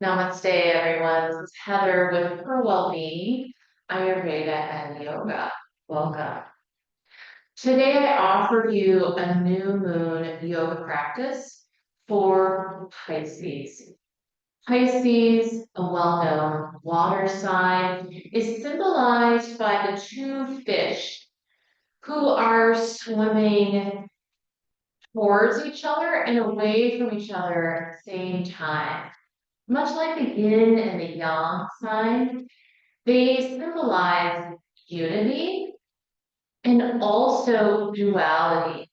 Namaste, everyone. This is Heather with Her Wellbeing, Ayurveda, and Yoga. Welcome. Today, I offer you a new moon yoga practice for Pisces. Pisces, a well-known water sign, is symbolized by the two fish who are swimming towards each other and away from each other at the same time. Much like the yin and the yang sign, they symbolize unity and also duality.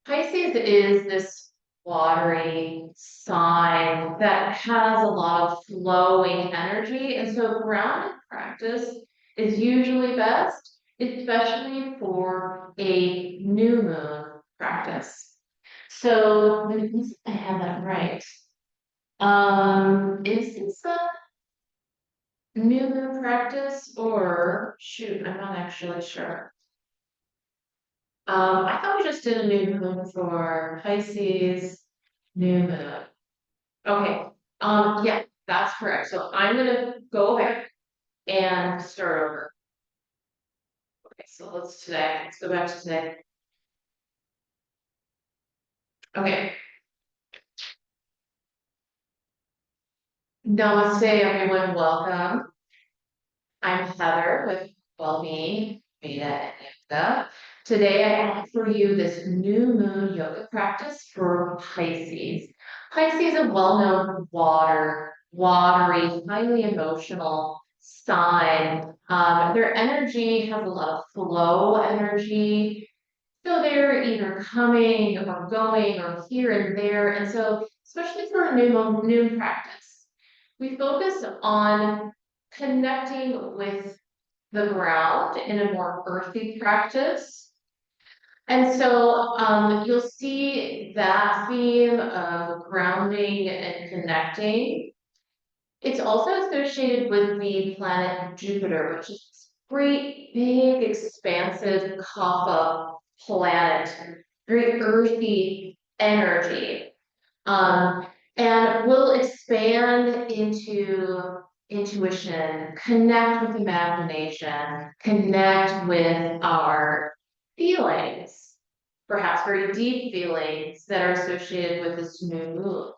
Pisces is this watery sign that has a lot of flowing energy, and so grounded practice is usually best, especially for a new moon practice. So, let me see if I have that right. Is this a new moon practice or shoot, I'm not actually sure. I thought we just did a new moon for Pisces, new moon. Okay, yeah, that's correct. So I'm gonna go back and start over. Okay, so let's go back to today. Okay. Namaste, everyone, welcome. I'm Heather with Wellbeing, Veda, and Yoga. Today, I offer you this new moon yoga practice for Pisces. Pisces is a well-known watery, highly emotional sign. Their energy has a lot of flow energy. So they're either coming or going or here and there. And so, especially for a new practice, we focus on connecting with the ground in a more earthy practice. And so you'll see that theme of grounding and connecting. It's also associated with the planet Jupiter, which is this great, big, expansive Kapha planet, very earthy energy. And we'll expand into intuition, connect with imagination, connect with our feelings, perhaps very deep feelings that are associated with this new moon.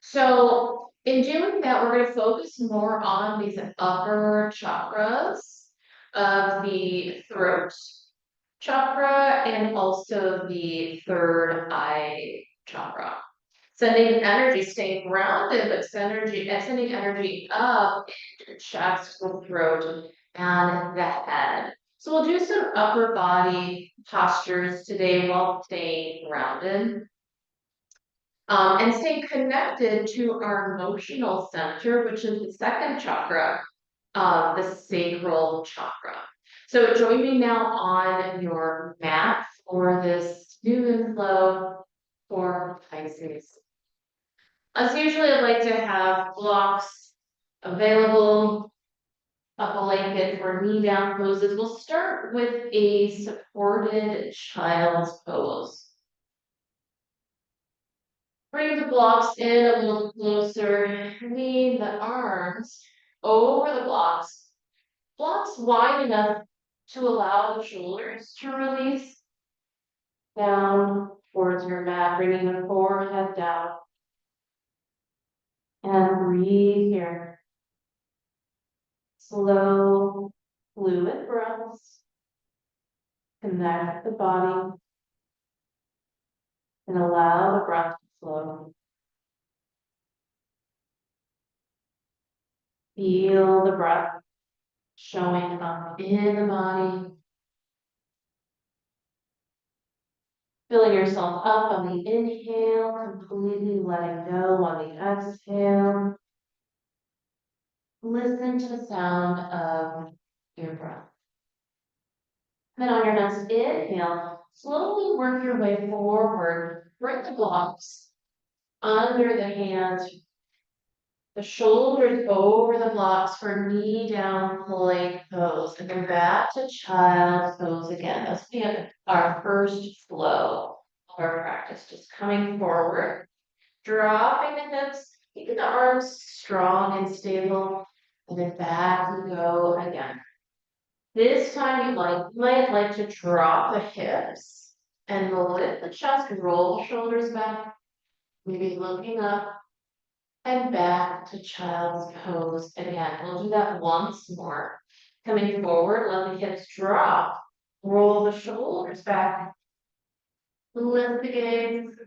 So in doing that, we're going to focus more on these upper chakras of the throat chakra and also the third eye chakra. Sending energy, staying grounded, but sending energy up into the chest, the throat, and the head. So we'll do some upper body postures today while staying grounded. And staying connected to our emotional center, which is the second chakra, the sacral chakra. So join me now on your mat for this new moon flow for Pisces. As usually, I'd like to have blocks available, a blanket for knee down poses. We'll start with a supported child's pose. Bring the blocks in a little closer. Lean the arms over the blocks. Blocks wide enough to allow the shoulders to release down towards your mat, bringing the forehead down. And breathe here. Slow, fluid breaths. Connect the body and allow the breath to flow. Feel the breath showing up in the body. Filling yourself up on the inhale, completely letting go on the exhale. Listen to the sound of your breath. Then on your next inhale, slowly work your way forward. Bring the blocks under the hands, the shoulders over the blocks for knee down plank pose. And then back to child's pose again. That's our first flow of our practice. Just coming forward, dropping the hips, Keeping the arms strong and stable, and then back we go again. This time you might like to drop the hips and lift the chest, roll the shoulders back, maybe looking up and back to child's pose again. We'll do that once more. Coming forward, let the hips drop, roll the shoulders back, lift the gaze,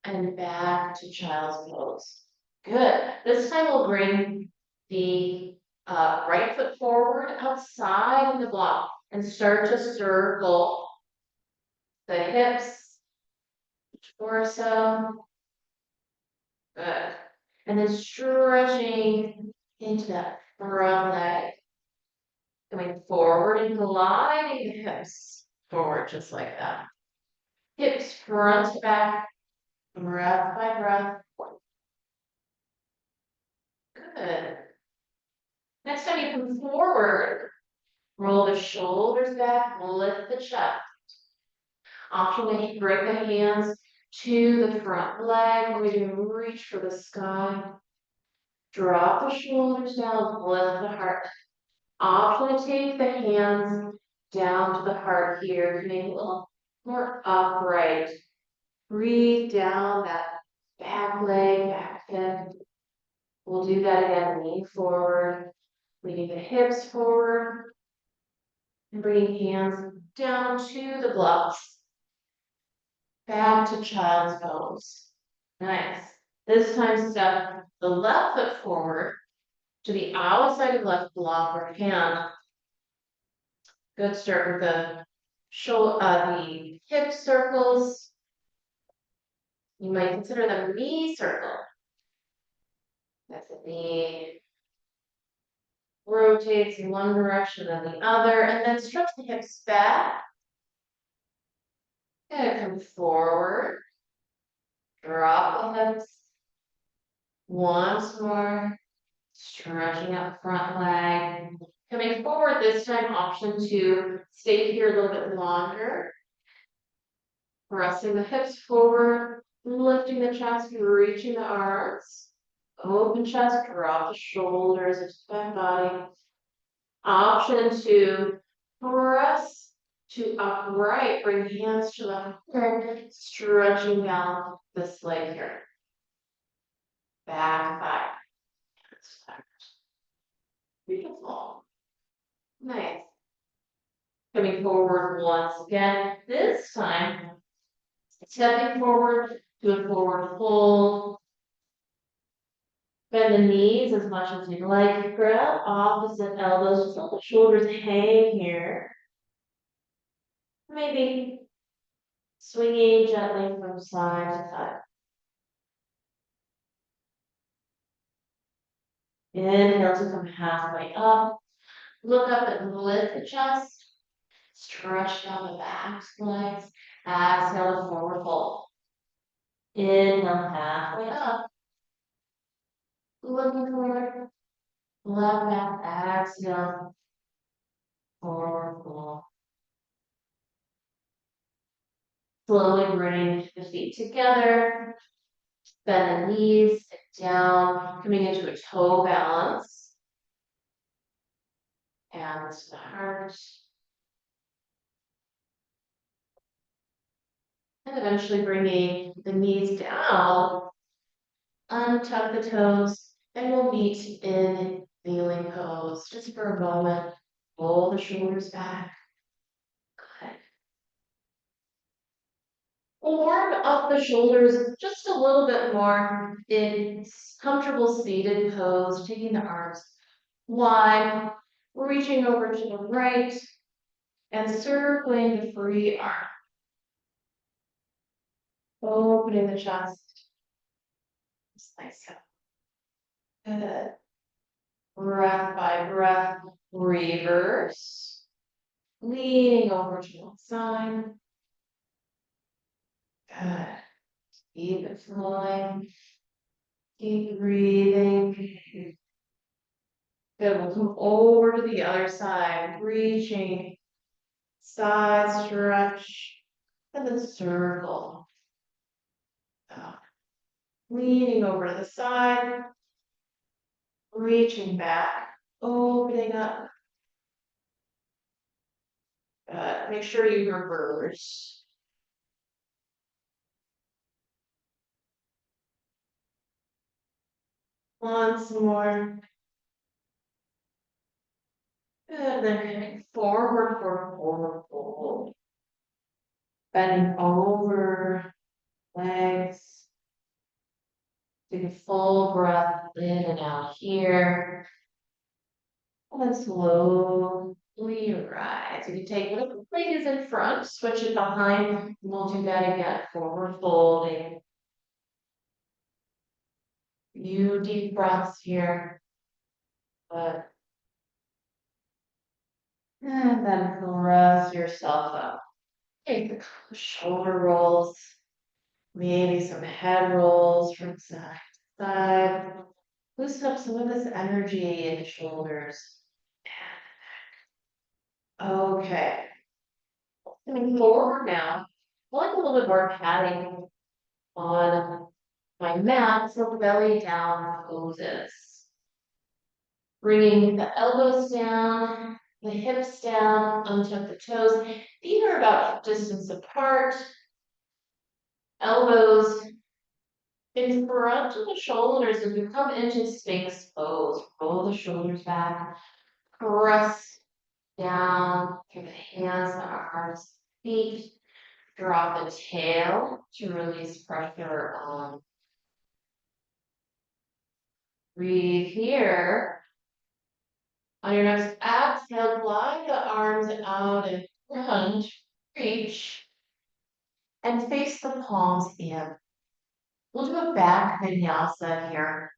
and back to child's pose. Good. This time we'll bring the right foot forward outside of the block and start to circle the hips, torso. Good. And then stretching into that front leg. Coming forward and gliding the hips forward just like that. Hips front to back, breath by breath. Good. Next time you come forward, roll the shoulders back, lift the chest. Optionally, bring the hands to the front leg. We're going to reach for the sky. Drop the shoulders down, lift the heart. Optionally, take the hands down to the heart here, make it a little more upright. Breathe down that back leg, back hip. We'll do that again, lean forward, leaning the hips forward, and bringing hands down to the blocks. Back to child's pose. Nice. This time step the left foot forward to the outside of left block or hand. Good. Start with the hip circles. You might consider them knee circle. That's a knee. Rotates in one direction and the other, and then stretch the hips back. And come forward. Drop the hips. Once more. Stretching up front leg. Coming forward this time, option 2. Stay here a little bit longer. Pressing the hips forward, lifting the chest, reaching the arms. Open chest, drop the shoulders into the back body. Option 2, press to upright. Bring hands to the heart, stretching down this leg here. Back thigh. Beautiful. Nice. Coming forward once again. This time, stepping forward, do a forward fold. Bend the knees as much as you'd like. Grab opposite elbows, just let the shoulders hang here. Maybe swinging gently from side to side. Inhale to come halfway up. Look up and lift the chest. Stretch down the back legs. Exhale to forward fold. Inhale halfway up. Looking forward. Left back. Exhale. Forward fold. Slowly bring the feet together. Bend the knees, sit down, coming into a toe balance. Hands to the heart. And eventually bringing the knees down, untuck the toes, and we'll meet in kneeling pose just for a moment. Pull the shoulders back. Good. Warm up the shoulders just a little bit more in comfortable seated pose, taking the arms wide, reaching over to the right, and circling the free arm. Opening the chest. Just nice. Good. Breath by breath, reverse. Leaning over to one side. Good. Keep it flowing. Keep breathing. Good. We'll come over to the other side, reaching. Side stretch. And then circle. leaning over to the side, reaching back, opening up. Make sure you reverse. Once more. And then coming forward, forward, forward, forward. Bending over, legs. Take a full breath in and out here. And then slowly rise. You can take whatever plate is in front, switch it behind. We'll do that again. Forward folding. Few deep breaths here. And then press yourself up. Take the shoulder rolls. Maybe some head rolls from side to side. Loosen up some of this energy in the shoulders. Okay. Coming forward now. I like a little bit more padding on my mat so the belly down poses. Bringing the elbows down, the hips down, untuck the toes. Feet are about hip distance apart. Elbows in front of the shoulders as we come into Sphinx pose. Roll the shoulders back. Press down through the hands, the arms, feet. Drop the tail to release pressure on. Breathe here. On your next exhale, glide the arms out in front. Reach. And face the palms in. We'll do a back vinyasa here.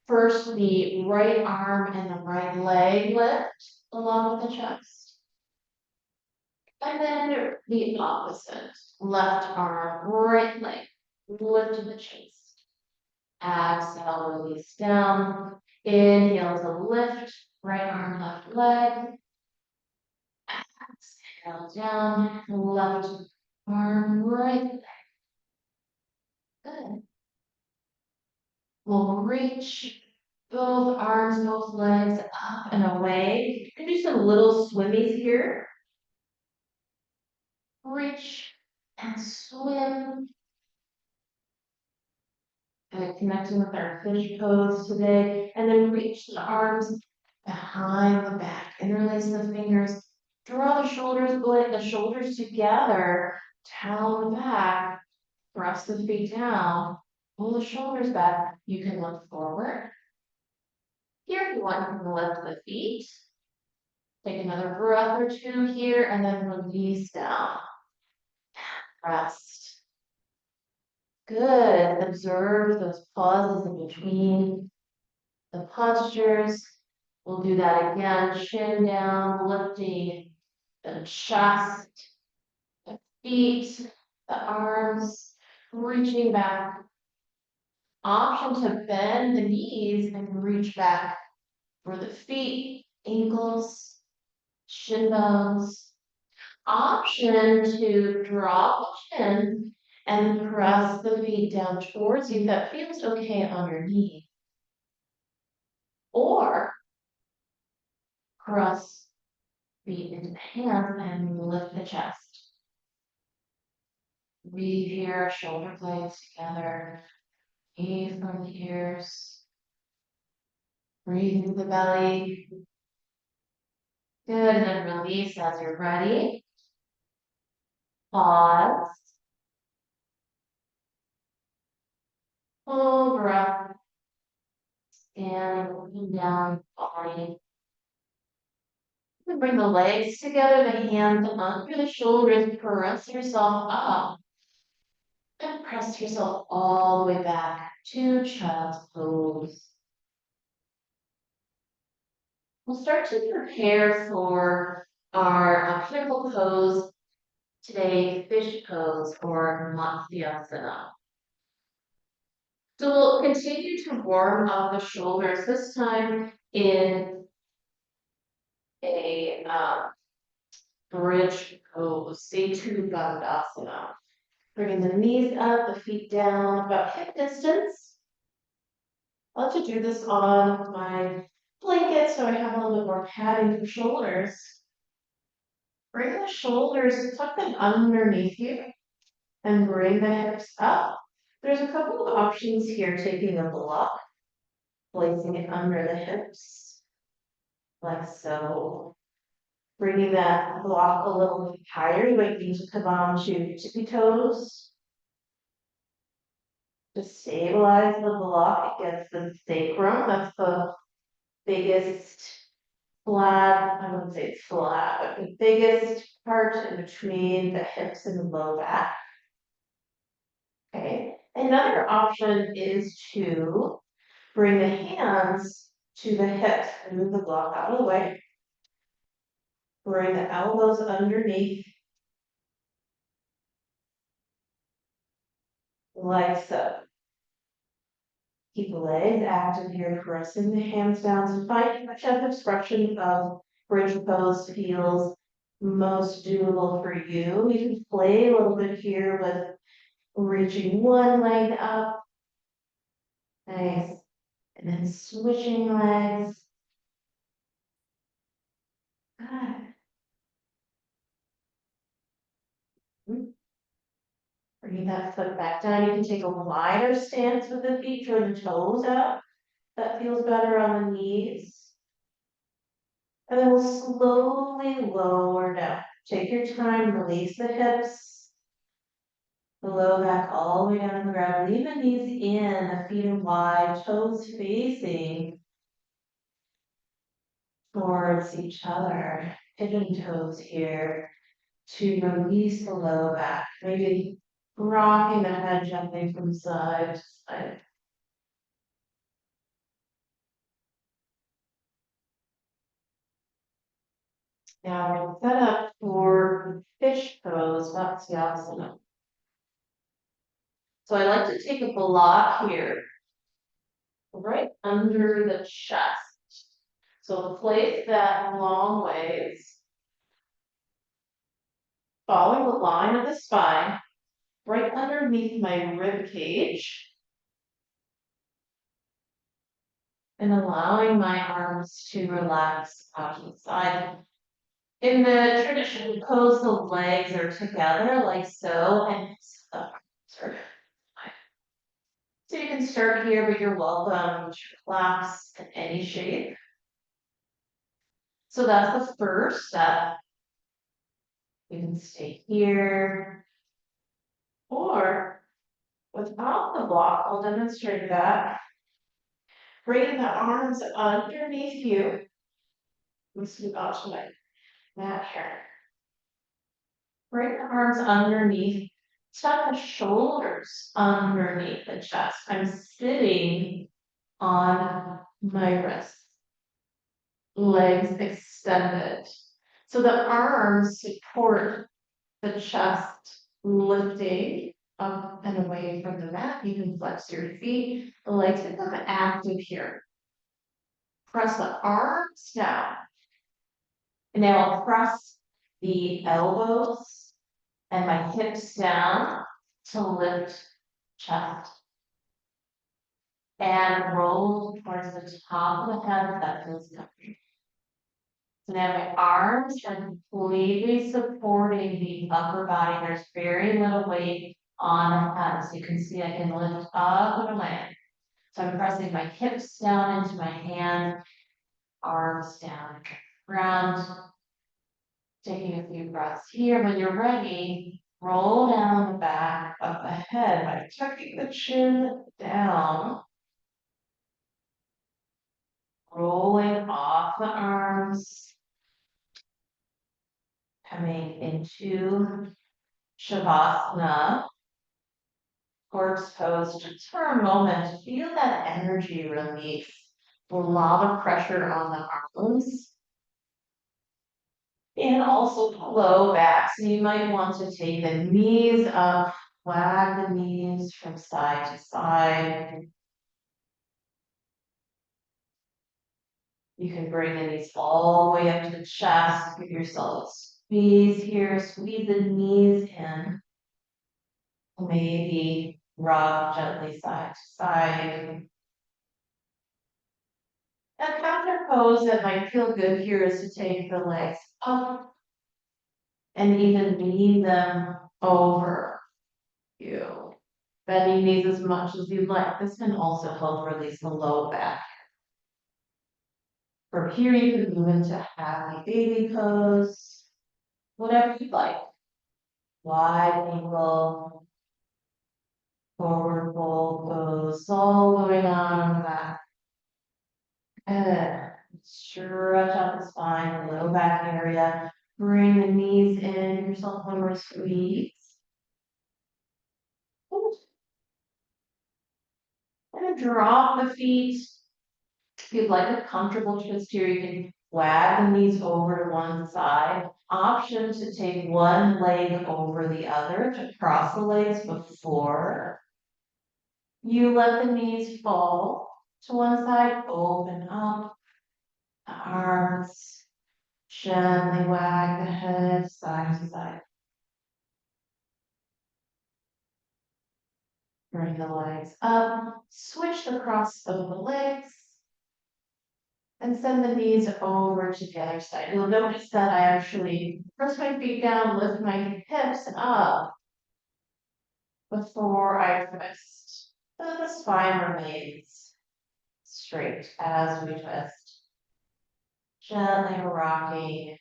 First, the right arm and the right leg lift along with the chest. And then the opposite. Left arm, right leg, lift to the chest. Exhale, release down. Inhale to lift, right arm, left leg. Exhale down, left arm, right leg. Good. We'll reach both arms, both legs up and away. You can do some little swimmies here. Reach and swim. Connecting with our fish pose today. And then reach the arms behind the back. Interlace the fingers. Draw the shoulders together. Down the back. Press the feet down. Pull the shoulders back. You can look forward. Here, if you want, you can lift the feet. Take another breath or two here, and then release down. Rest. Good. Observe those pauses in between the postures. We'll do that again. Chin down, lifting the chest, the feet, the arms, reaching back. Option to bend the knees and reach back for the feet, ankles, shin bones. Option to drop the chin and press the feet down towards you. That feels okay on your knee. Or press feet into the hands and lift the chest. Breathe here, shoulder blades together. Breathe from the ears. Breathe into the belly. Good, and then release as you're ready. Pause. Full breath. And looking down the body. Bring the legs together, the hands under the shoulders. Press yourself up. And press yourself all the way back to child's pose. We'll start to prepare for our pinnacle pose today, fish pose or Matsyasana. So we'll continue to warm up the shoulders, this time in a bridge pose, Setu Bandhasana. Bringing the knees up, the feet down, about hip distance. I like to do this on my blanket so I have a little bit more padding for shoulders. Bring the shoulders, tuck them underneath you, and bring the hips up. There's a couple of options here, taking a block, placing it under the hips, like so. Bringing that block a little bit higher, you might need to come on to tippy toes. To stabilize the block against the sacrum, that's the biggest flab, I wouldn't say it's flab, but the biggest part in between the hips and the low back. Okay, another option is to bring the hands to the hips and move the block out of the way. Bring the elbows underneath, like so. Keep the legs active here, pressing the hands down. So find whichever expression of bridge pose feels most doable for you. You can play a little bit here with reaching one leg up. Nice. And then switching legs. Good. Bringing that foot back down. You can take a wider stance with the feet, draw the toes out. That feels better on the knees. And then we'll slowly lower down. Take your time, release the hips, the low back all the way down to the ground. Leave the knees in, the feet are wide, toes facing towards each other. Pigeon toes here to release the low back. Maybe rocking the head gently from side to side. Now we're set up for fish pose. That's the opposite. So I like to take a block here, right under the chest. So place that long ways, following the line of the spine, right underneath my rib cage, and allowing my arms to relax out to the side. In the traditional pose, the legs are together like so, and so you can start here, but you're welcome to relax in any shape. So that's the first step. You can stay here, or without the block, I'll demonstrate that. Bring the arms underneath you. Let's move out to my mat here. Bring the arms underneath. Tuck the shoulders underneath the chest. I'm sitting on my wrists. Legs extended. So the arms support the chest, lifting up and away from the mat. You can flex your feet. The legs become active here. Press the arms down. And now I'll press the elbows and my hips down to lift chest. And roll towards the top of the head. That feels comfy. So now my arms are completely supporting the upper body. There's very little weight on the head. So you can see I can lift up and away. So I'm pressing my hips down into my hand, arms down, ground. Taking a few breaths here. When you're ready, roll down the back of the head by tucking the chin down. Rolling off the arms. Coming into Shavasana. Corpse pose, just for a moment, feel that energy release. A lot of pressure on the arms. And also the low back. So you might want to take the knees up, wag the knees from side to side. You can bring the knees all the way up to the chest. Give yourself a squeeze here. Squeeze the knees in. Maybe rock gently side to side. A counter pose that might feel good here is to take the legs up and even lean them over you. Bending these as much as you'd like. This can also help release the low back. From here, you can move into happy baby pose, whatever you'd like. Wide angle, forward fold pose, all going on the back. Good. Stretch out the spine, the low back area. Bring the knees in, yourself one more squeeze. And drop the feet. If you'd like a comfortable twist here, you can wag the knees over to one side. Option to take one leg over the other to cross the legs before you let the knees fall to one side. Open up the arms. Gently wag the head side to side. Bring the legs up. Switch the cross of the legs. And send the knees over to the other side. You'll notice that I actually press my feet down, lift my hips up before I twist. So the spine remains straight as we twist. Gently rocking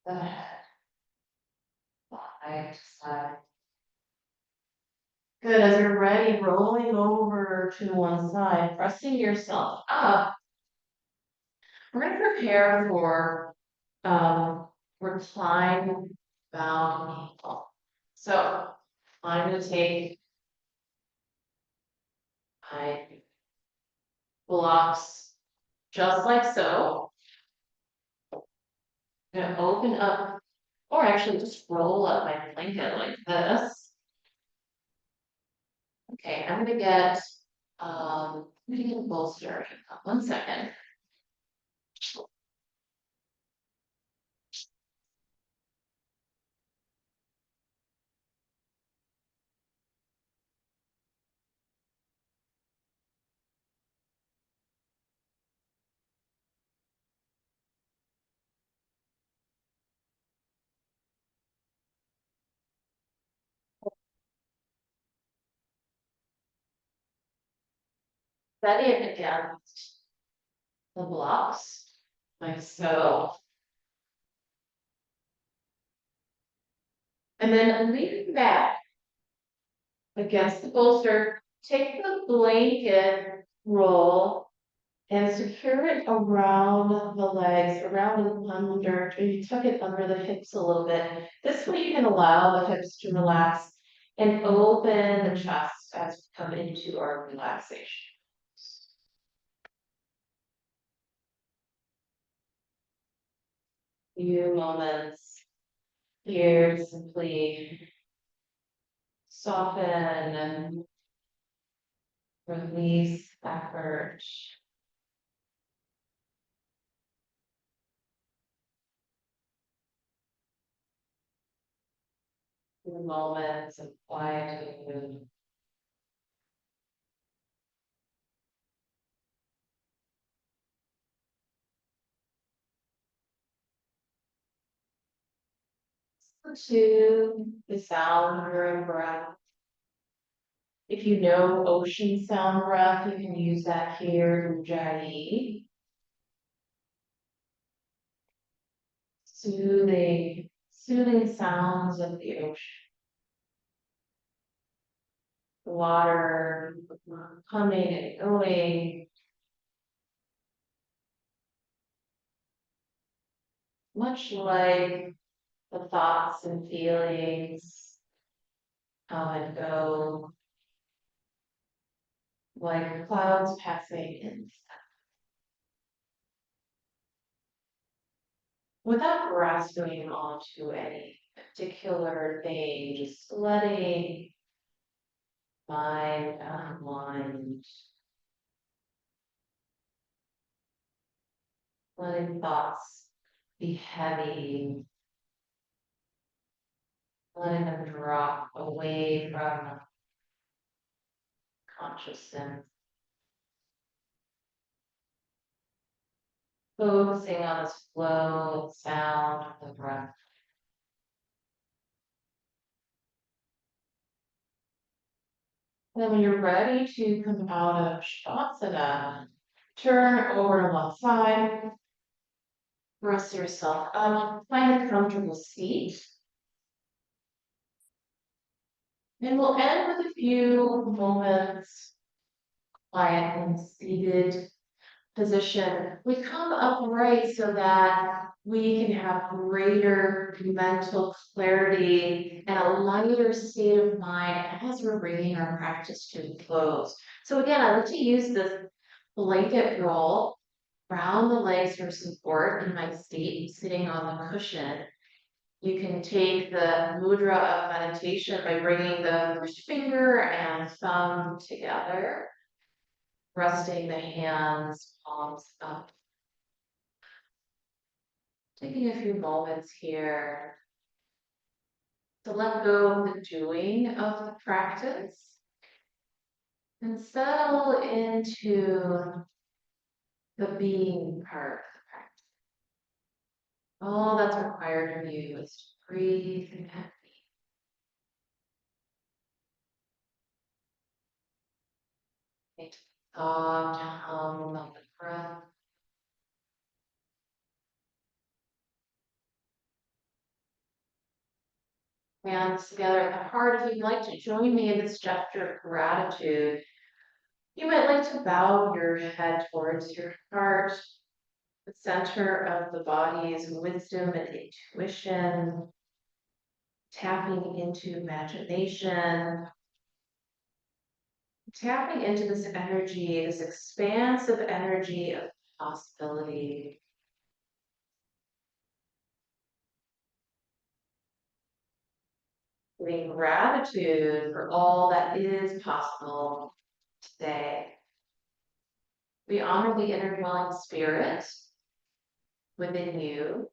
the head side to side. Good, as you're ready, rolling over to one side, pressing yourself up. We're going to prepare for recline bound ankle. So I'm going to take my blocks just like so. I'm going to open up, or actually just roll up my blanket like this. Okay, I'm going to get a bolster. One second. Set it against the blocks, like so. And then lean back against the bolster. Take the blanket roll and secure it around the legs, around and under, maybe tuck it under the hips a little bit. This way you can allow the hips to relax and open the chest as we come into our relaxation. Few moments here to simply soften and release effort. Few moments of quietude. To the sound of your own breath. If you know ocean sound breath, you can use that here, Ujjayi. Soothing sounds of the ocean. The water coming and going. Much like the thoughts and feelings come and go, like clouds passing in. Without grasping onto any particular thing, just letting mind unwind, letting thoughts be heavy, letting them drop away from consciousness, focusing on this flow and sound of the breath. And then when you're ready to come out of Shavasana, turn over to one side, rest yourself up, find a comfortable seat. And we'll end with a few moments quiet and seated position. We come upright so that we can have greater mental clarity and a lighter state of mind as we're bringing our practice to a close. So again, I like to use this blanket roll around the legs for support in my seat, sitting on the cushion. You can take the mudra of meditation by bringing the first finger and thumb together, resting the hands, palms up. Taking a few moments here to let go of the doing of the practice and settle into the being part of the practice. All that's required of you is to breathe and be. Make soft hum of the breath. Hands together at the heart. If you'd like to join me in this gesture of gratitude, you might like to bow your head towards your heart, the center of the body's wisdom and intuition, tapping into imagination, tapping into this energy, this expansive energy of possibility. Giving gratitude for all that is possible today. We honor the inner dwelling spirit within you,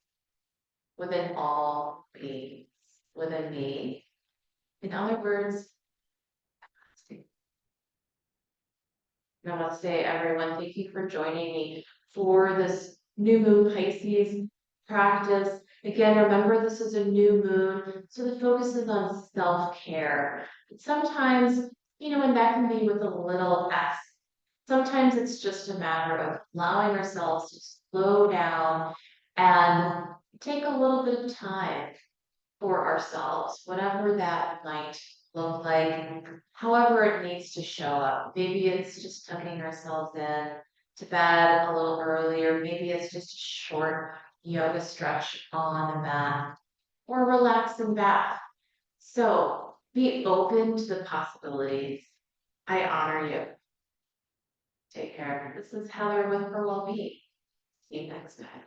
within all beings, within me. In other words, namaste, everyone. Thank you for joining me for this new moon Pisces practice. Again, remember this is a new moon, so the focus is on self-care. Sometimes, and that can be with a little s. Sometimes it's just a matter of allowing ourselves to slow down and take a little bit of time for ourselves, whatever that might look like, however it needs to show up. Maybe it's just tucking ourselves in to bed a little earlier. Maybe it's just a short yoga stretch on the mat or relaxing back. So be open to the possibilities. I honor you. Take care. This is Heather with Her Wellbeing. See you next time.